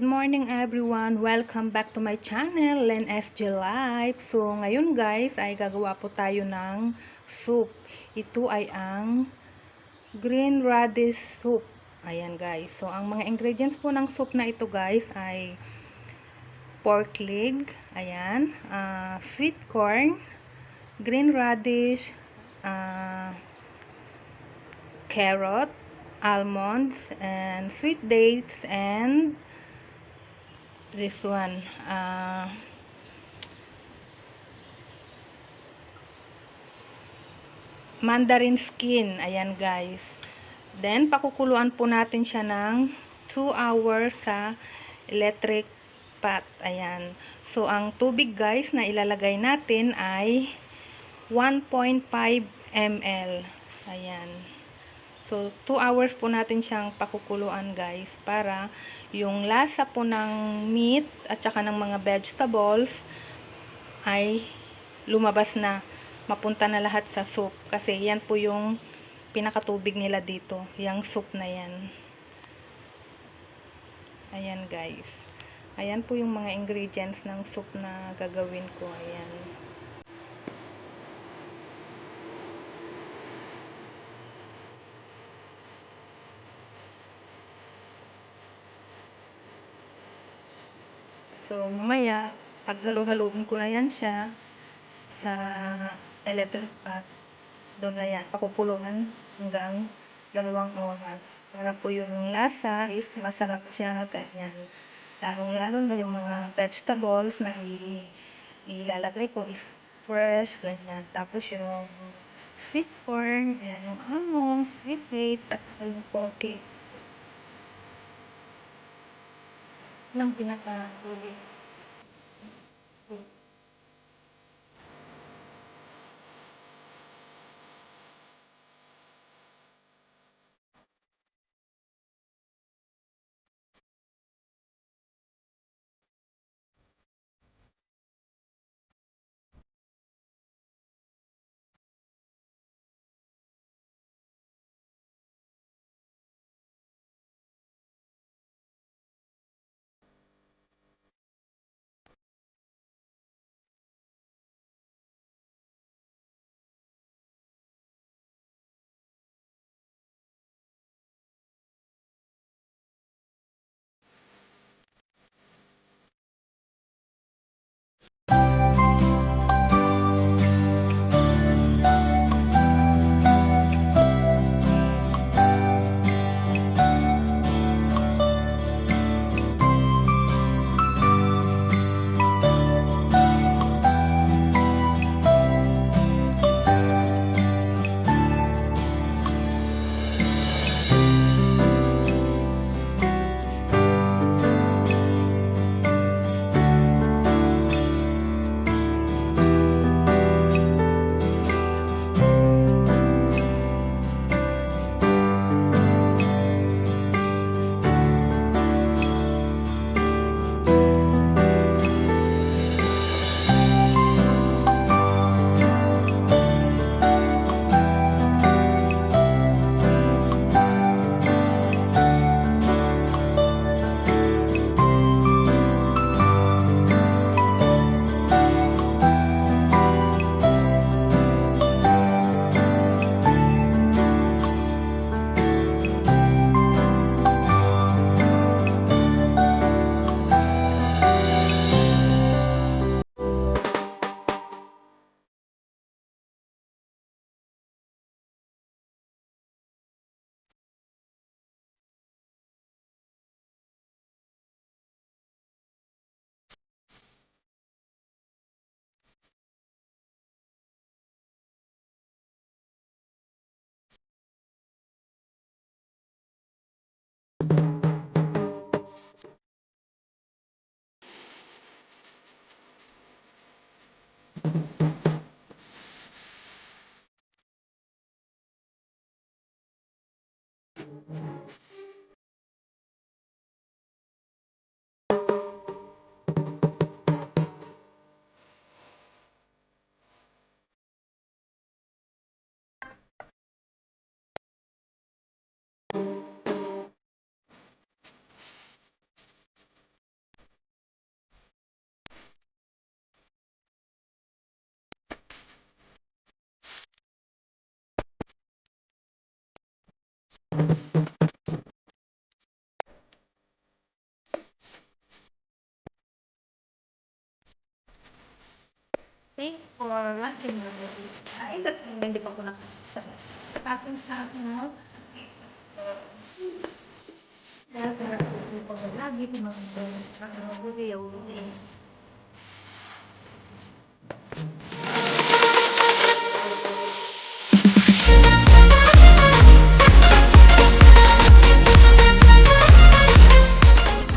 morning everyone! Welcome back to my channel, Len SG Life. So ngayon guys ay gagawa po tayo ng soup. Ito ay ang green radish soup. Ayan guys. So ang mga ingredients po ng soup na ito guys ay pork leg, ayan, sweet corn, green radish, carrot, almonds, and sweet dates, and this one, mandarin skin. Ayan guys. Then pakukuluan po natin siya ng 2 hours sa electric pot. Ayan. So ang tubig guys na ilalagay natin ay 1.5 ml. Ayan. So 2 hours po natin siyang pakukuluan guys para yung lasa po ng meat at saka ng mga vegetables ay lumabas na, mapunta na lahat sa soup, kasi yan po yung pinakatubig nila dito, yung soup na yan. Ayan guys, ayan po yung mga ingredients ng soup na gagawin ko. Ayan. So mamaya paghalo-haloin ko na yan siya sa electric pot, doon na yan pakukuluan hanggang 2 oras para po yung lasa is masarap siya, ganyan. Lalo na yung mga vegetables na ilalagay ko is fresh, ganyan. Tapos yung sweet corn, yan, yung almonds, sweet date, at yung poke ng pinaka-huli. Thank you for watching my video. Ay, hindi pa ko nakasasal. Tapos sa akin na, dahil sa natin ko lagi, mga video,